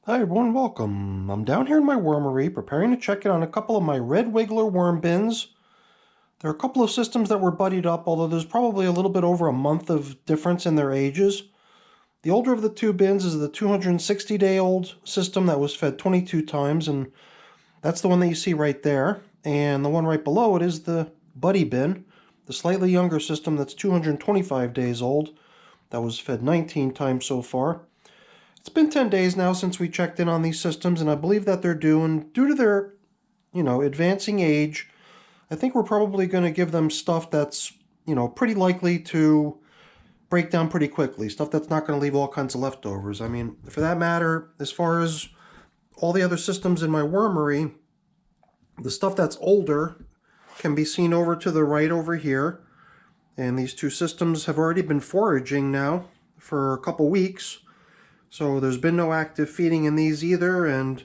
Hi everyone, welcome. I'm down here in my wormery preparing to check in on a couple of my red wiggler worm bins. There are a couple of systems that were buddied up, although there's probably a little bit over a month of difference in their ages. The older of the two bins is the 260-day-old system that was fed 22 times, and that's the one that you see right there. And the one right below it is the buddy bin, the slightly younger system that's 225 days old, that was fed 19 times so far. It's been 10 days now since we checked in on these systems, and I believe that they're due to their, advancing age. I think we're probably going to give them stuff that's, pretty likely to break down pretty quickly. Stuff that's not going to leave all kinds of leftovers. I mean, for that matter, as far as all the other systems in my wormery, the stuff that's older can be seen over to the right over here. And these two systems have already been foraging now for a couple weeks. So there's been no active feeding in these either, and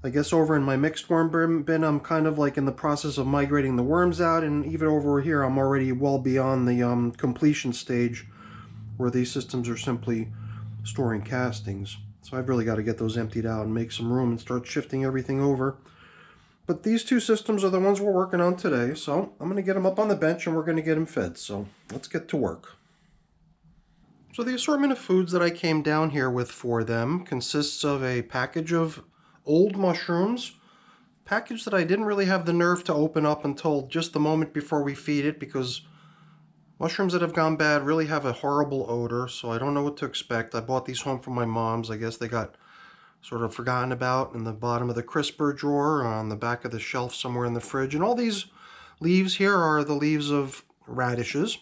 I guess over in my mixed worm bin, I'm kind of like in the process of migrating the worms out, and even over here, I'm already well beyond the completion stage, where these systems are simply storing castings. So I've really got to get those emptied out and make some room and start shifting everything over. But these two systems are the ones we're working on today, so I'm going to get them up on the bench and we're going to get them fed. So let's get to work. So the assortment of foods that I came down here with for them consists of a package of old mushrooms, package that I didn't really have the nerve to open up until just the moment before we feed it, because mushrooms that have gone bad really have a horrible odor, so I don't know what to expect. I bought these home from my mom's. I guess they got sort of forgotten about in the bottom of the crisper drawer or on the back of the shelf somewhere in the fridge. And all these leaves here are the leaves of radishes.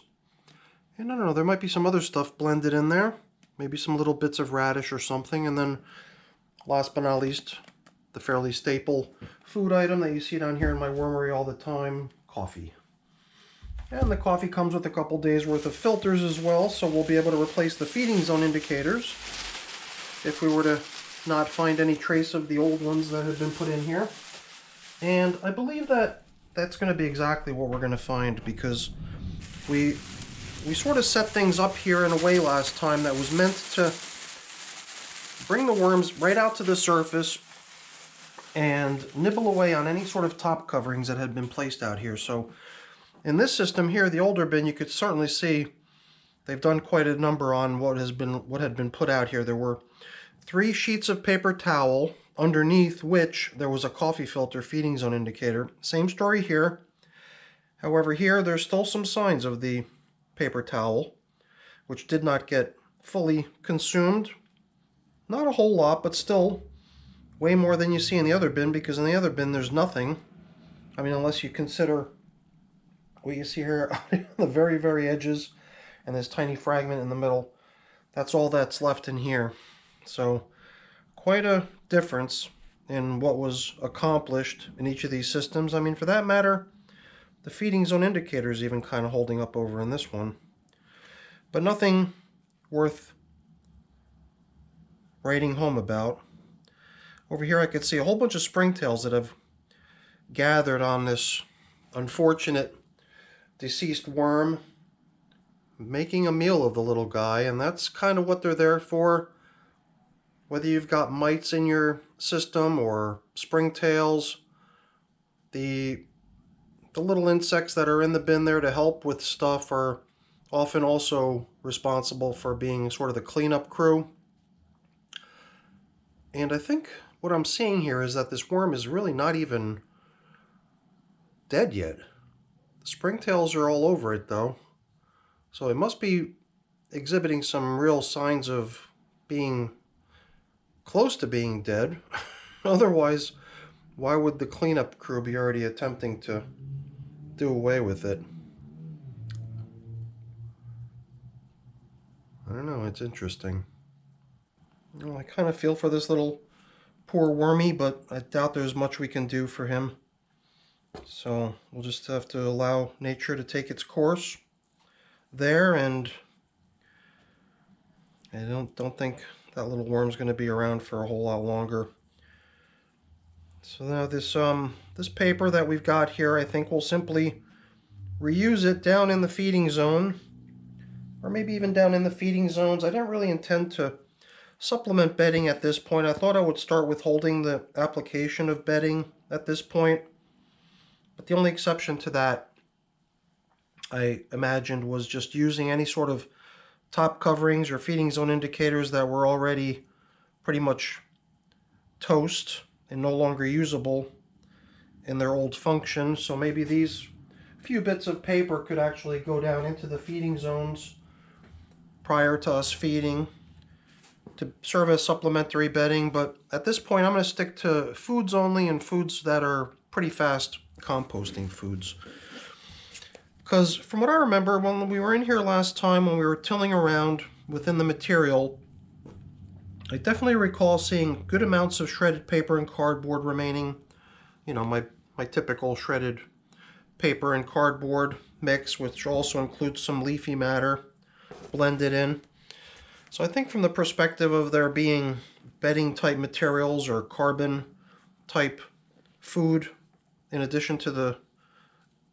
And I don't know, there might be some other stuff blended in there. Maybe some little bits of radish or something. And then, last but not least, the fairly staple food item that you see down here in my wormery all the time, coffee. And the coffee comes with a couple days worth of filters as well, so we'll be able to replace the feeding zone indicators if we were to not find any trace of the old ones that had been put in here. And I believe that that's going to be exactly what we're going to find, because we sort of set things up here in a way last time that was meant to bring the worms right out to the surface and nibble away on any sort of top coverings that had been placed out here. So in this system here, the older bin, you could certainly see they've done quite a number on what had been put out here. There were 3 sheets of paper towel, underneath which there was a coffee filter feeding zone indicator. Same story here. However, here there's still some signs of the paper towel, which did not get fully consumed. Not a whole lot, but still way more than you see in the other bin, because in the other bin there's nothing. I mean, unless you consider what you see here on the very, very edges and this tiny fragment in the middle. That's all that's left in here. So quite a difference in what was accomplished in each of these systems. I mean, for that matter, the feeding zone indicator is even kind of holding up over in this one. But nothing worth writing home about. Over here I could see a whole bunch of springtails that have gathered on this unfortunate deceased worm, making a meal of the little guy, and that's kind of what they're there for. Whether you've got mites in your system or springtails, the little insects that are in the bin there to help with stuff are often also responsible for being sort of the cleanup crew. And I think what I'm seeing here is that this worm is really not even dead yet. The springtails are all over it though, so it must be exhibiting some real signs of being close to being dead. Otherwise, why would the cleanup crew be already attempting to do away with it? I don't know, it's interesting. You know, I kind of feel for this little poor wormy, but I doubt there's much we can do for him. So we'll just have to allow nature to take its course there, and I don't think that little worm's going to be around for a whole lot longer. So now this paper that we've got here, I think we'll simply reuse it down in the feeding zone, or maybe even down in the feeding zones. I didn't really intend to supplement bedding at this point. I thought I would start withholding the application of bedding at this point, but the only exception to that I imagined was just using any sort of top coverings or feeding zone indicators that were already pretty much toast and no longer usable in their old function. So maybe these few bits of paper could actually go down into the feeding zones prior to us feeding to serve as supplementary bedding. But at this point I'm going to stick to foods only, and foods that are pretty fast composting foods. Because from what I remember, when we were in here last time, when we were tilling around within the material, I definitely recall seeing good amounts of shredded paper and cardboard remaining. You know, my typical shredded paper and cardboard mix, which also includes some leafy matter blended in. So I think from the perspective of there being bedding type materials or carbon type food, in addition to the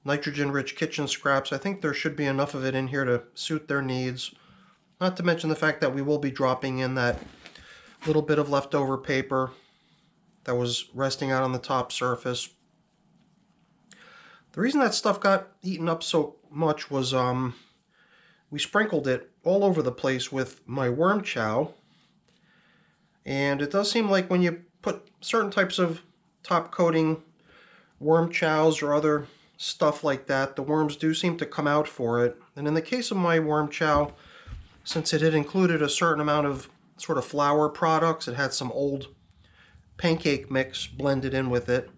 nitrogen-rich kitchen scraps, I think there should be enough of it in here to suit their needs. Not to mention the fact that we will be dropping in that little bit of leftover paper that was resting out on the top surface. The reason that stuff got eaten up so much was we sprinkled it all over the place with my worm chow, and it does seem like when you put certain types of top coating worm chows or other stuff like that, the worms do seem to come out for it. And in the case of my worm chow, since it had included a certain amount of sort of flour products, it had some old pancake mix blended in with it.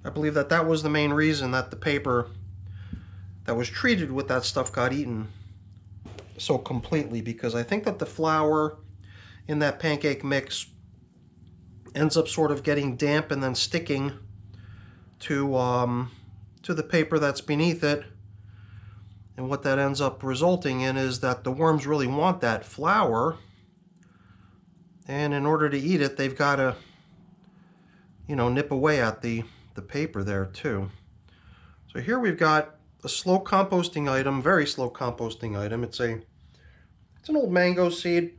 I believe that that was the main reason that the paper that was treated with that stuff got eaten so completely, because I think that the flour in that pancake mix ends up sort of getting damp and then sticking to the paper that's beneath it. And what that ends up resulting in is that the worms really want that flour, and in order to eat it, they've got to, you know, nip away at the paper there too. So here we've got a slow composting item, very slow composting item. It's an old mango seed,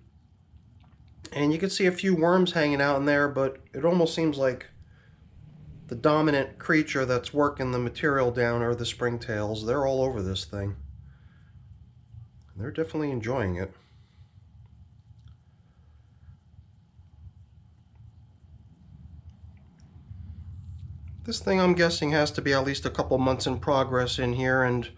and you can see a few worms hanging out in there, but it almost seems like the dominant creature that's working the material down are the springtails. They're all over this thing. And they're definitely enjoying it. This thing, I'm guessing, has to be at least a couple months in progress in here, and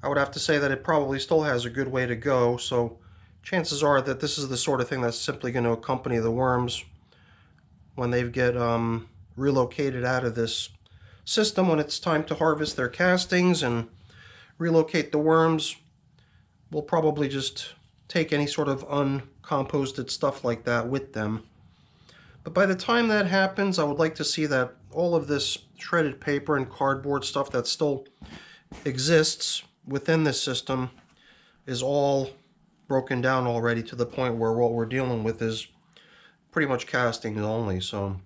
I would have to say that it probably still has a good way to go, so chances are that this is the sort of thing that's simply going to accompany the worms when they get relocated out of this system. When it's time to harvest their castings and relocate the worms, we'll probably just take any sort of uncomposted stuff like that with them. But by the time that happens, I would like to see that all of this shredded paper and cardboard stuff that still exists within this system is all broken down already, to the point where what we're dealing with is pretty much castings only. So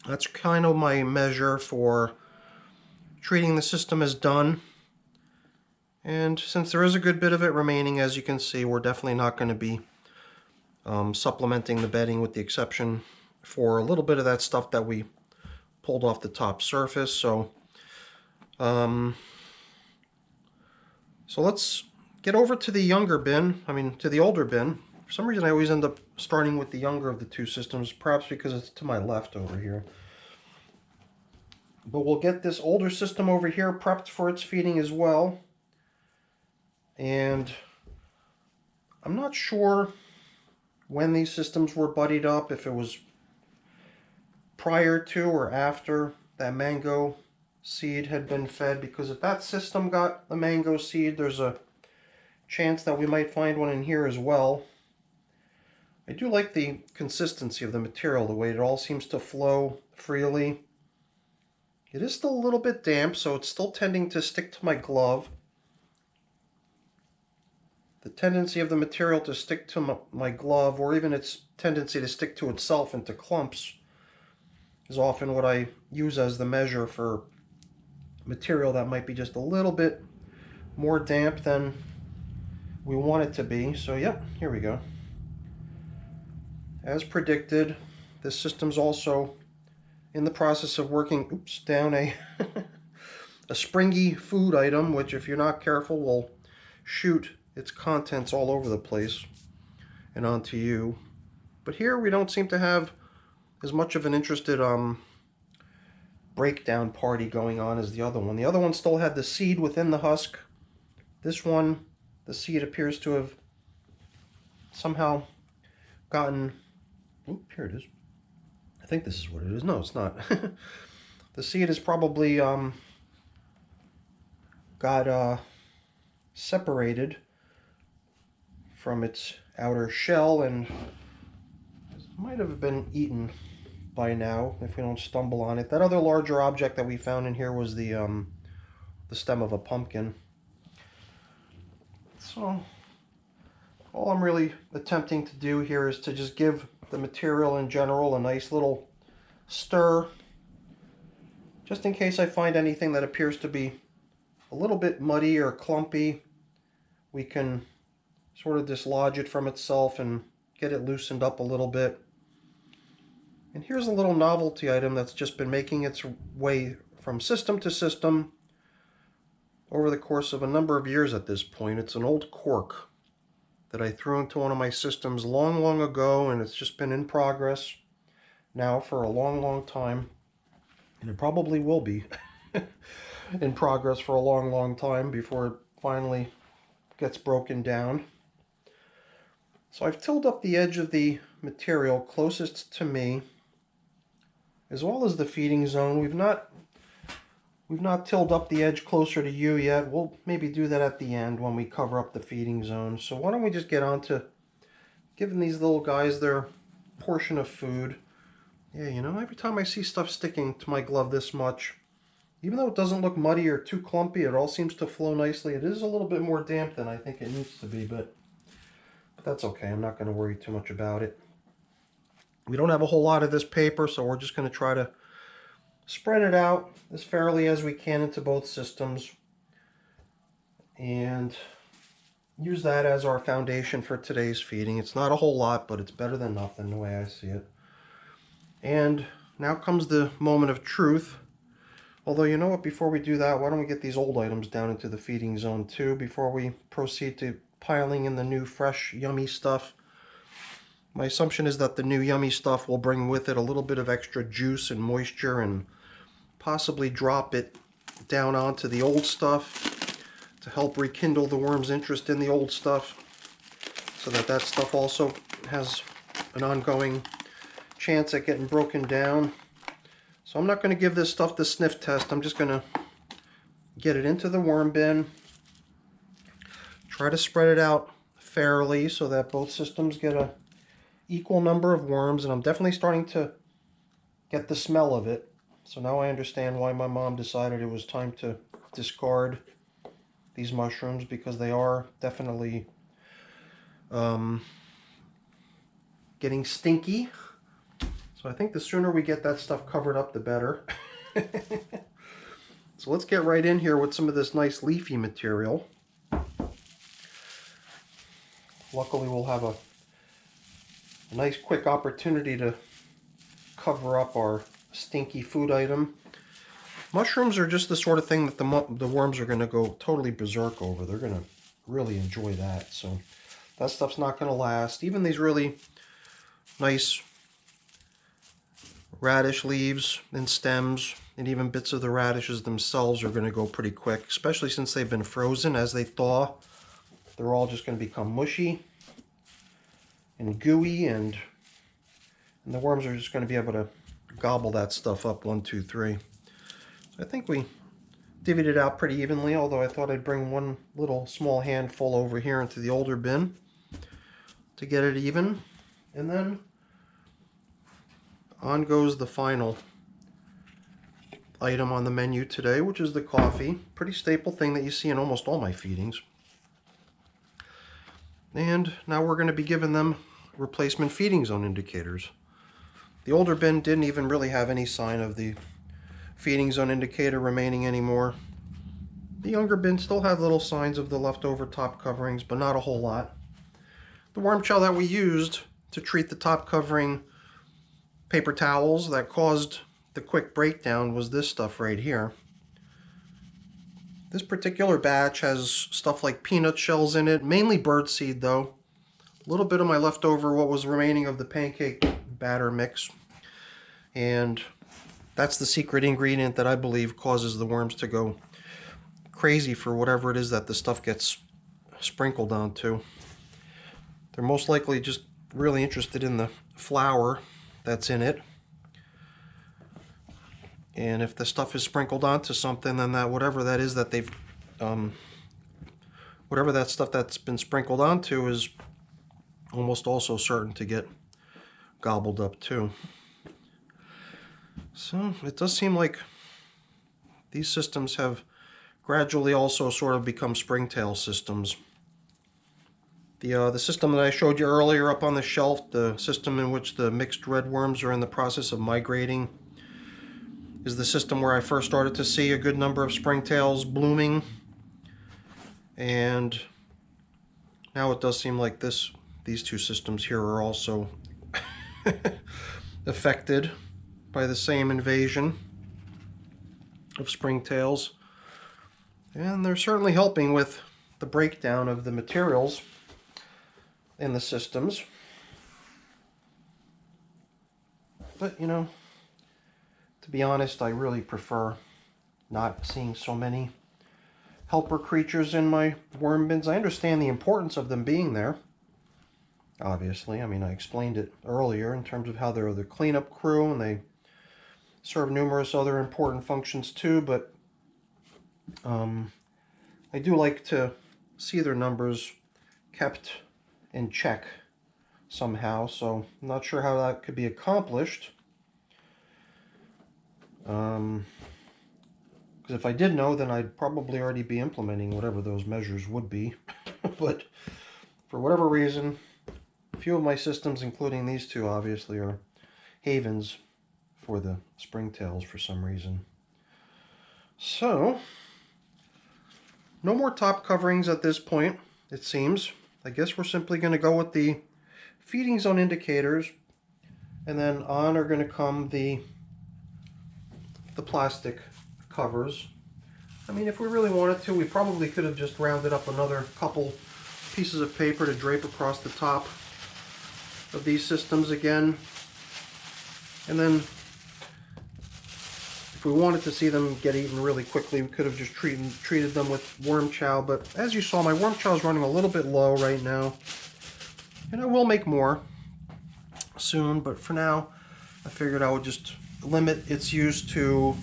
that's kind of my measure for treating the system as done. And since there is a good bit of it remaining, as you can see, we're definitely not going to be supplementing the bedding, with the exception for a little bit of that stuff that we pulled off the top surface. So let's get over to the younger bin, to the older bin. For some reason I always end up starting with the younger of the two systems, perhaps because it's to my left over here. But we'll get this older system over here prepped for its feeding as well. And I'm not sure when these systems were buddied up, if it was prior to or after that mango seed had been fed, because if that system got a mango seed, there's a chance that we might find one in here as well. I do like the consistency of the material, the way it all seems to flow freely. It is still a little bit damp, so it's still tending to stick to my glove. The tendency of the material to stick to my glove, or even its tendency to stick to itself into clumps, is often what I use as the measure for material that might be just a little bit more damp than we want it to be. So yep, here we go. As predicted, this system's also in the process of working down a a springy food item, which if you're not careful will shoot its contents all over the place and onto you. But here we don't seem to have as much of an interested breakdown party going on as the other one. The other one still had the seed within the husk. This one, the seed appears to have somehow gotten, oh, here it is. I think this is what it is. No, it's not. The seed is probably got separated from its outer shell and might have been eaten by now if we don't stumble on it. That other larger object that we found in here was the stem of a pumpkin. So all I'm really attempting to do here is to just give the material in general a nice little stir, just in case I find anything that appears to be a little bit muddy or clumpy. We can sort of dislodge it from itself and get it loosened up a little bit. And here's a little novelty item that's just been making its way from system to system over the course of a number of years at this point. It's an old cork that I threw into one of my systems long ago, and it's just been in progress now for a long time, and it probably will be in progress for a long time before it finally gets broken down. So I've tilled up the edge of the material closest to me, as well as the feeding zone. We've not tilled up the edge closer to you yet. We'll maybe do that at the end when we cover up the feeding zone. So why don't we just get on to giving these little guys their portion of food. Yeah, you know, every time I see stuff sticking to my glove this much, even though it doesn't look muddy or too clumpy, it all seems to flow nicely. It is a little bit more damp than I think it needs to be, but that's okay. I'm not going to worry too much about it. We don't have a whole lot of this paper, so we're just going to try to spread it out as fairly as we can into both systems and use that as our foundation for today's feeding. It's not a whole lot, but it's better than nothing the way I see it. And now comes the moment of truth. Although, you know what, before we do that, why don't we get these old items down into the feeding zone too before we proceed to piling in the new fresh yummy stuff. My assumption is that the new yummy stuff will bring with it a little bit of extra juice and moisture and possibly drop it down onto the old stuff to help rekindle the worm's interest in the old stuff, so that stuff also has an ongoing chance at getting broken down. So I'm not going to give this stuff the sniff test. I'm just going to get it into the worm bin, try to spread it out fairly so that both systems get a equal number of worms, and I'm definitely starting to get the smell of it. So now I understand why my mom decided it was time to discard these mushrooms, because they are definitely getting stinky. So I think the sooner we get that stuff covered up, the better. So let's get right in here with some of this nice leafy material. Luckily we'll have a nice quick opportunity to cover up our stinky food item. Mushrooms are just the sort of thing that the worms are going to go totally berserk over. They're going to really enjoy that. So that stuff's not going to last. Even these really nice radish leaves and stems, and even bits of the radishes themselves, are going to go pretty quick, especially since they've been frozen. As they thaw, they're all just going to become mushy and gooey, and the worms are just going to be able to gobble that stuff up 1, 2, 3. So I think we divvied it out pretty evenly, although I thought I'd bring one little small handful over here into the older bin to get it even. And then on goes the final item on the menu today, which is the coffee. Pretty staple thing that you see in almost all my feedings. And now we're going to be giving them replacement feeding zone indicators. The older bin didn't even really have any sign of the feeding zone indicator remaining anymore. The younger bin still had little signs of the leftover top coverings, but not a whole lot. The worm shell that we used to treat the top covering paper towels that caused the quick breakdown was this stuff right here. This particular batch has stuff like peanut shells in it, mainly birdseed though. A little bit of my leftover, what was remaining of the pancake batter mix. And that's the secret ingredient that I believe causes the worms to go crazy for whatever it is that the stuff gets sprinkled onto. They're most likely just really interested in the flour that's in it. And if the stuff is sprinkled onto something, then that whatever that is that they've, whatever that stuff that's been sprinkled onto is almost also certain to get gobbled up too. So it does seem like these systems have gradually also sort of become springtail systems. The system that I showed you earlier up on the shelf, the system in which the mixed red worms are in the process of migrating, is the system where I first started to see a good number of springtails blooming. And now it does seem like these two systems here are also affected by the same invasion of springtails. And they're certainly helping with the breakdown of the materials in the systems. But, you know, to be honest, I really prefer not seeing so many helper creatures in my worm bins. I understand the importance of them being there, obviously. I mean, I explained it earlier in terms of how they're the cleanup crew and they serve numerous other important functions too, but I do like to see their numbers kept in check somehow, so I'm not sure how that could be accomplished. Because if I did know, then I'd probably already be implementing whatever those measures would be. But for whatever reason, a few of my systems, including these two, obviously, are havens for the springtails for some reason. So, no more top coverings at this point, it seems. I guess we're simply going to go with the feeding zone indicators, and then on are going to come the plastic covers. I mean, if we really wanted to, we probably could have just rounded up another couple pieces of paper to drape across the top of these systems again. And then if we wanted to see them get eaten really quickly, we could have just treated them with worm chow. But as you saw, my worm chow is running a little bit low right now. And I will make more soon, but for now, I figured I would just limit its use to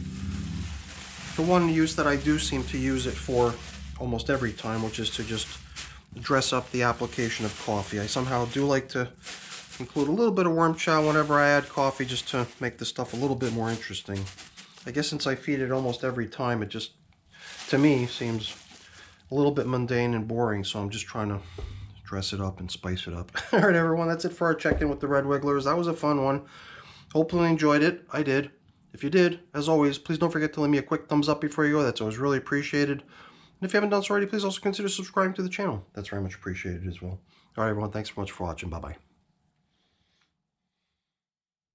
the one use that I do seem to use it for almost every time, which is to just dress up the application of coffee. I somehow do like to include a little bit of worm chow whenever I add coffee, just to make the stuff a little bit more interesting. I guess since I feed it almost every time, it just, to me, seems a little bit mundane and boring, so I'm just trying to dress it up and spice it up. All right, everyone, that's it for our check-in with the red wigglers. That was a fun one. Hopefully you enjoyed it. I did. If you did, as always, please don't forget to leave me a quick thumbs up before you go. That's always really appreciated. And if you haven't done so already, please also consider subscribing to the channel. That's very much appreciated as well. All right, everyone, thanks so much for watching. Bye-bye.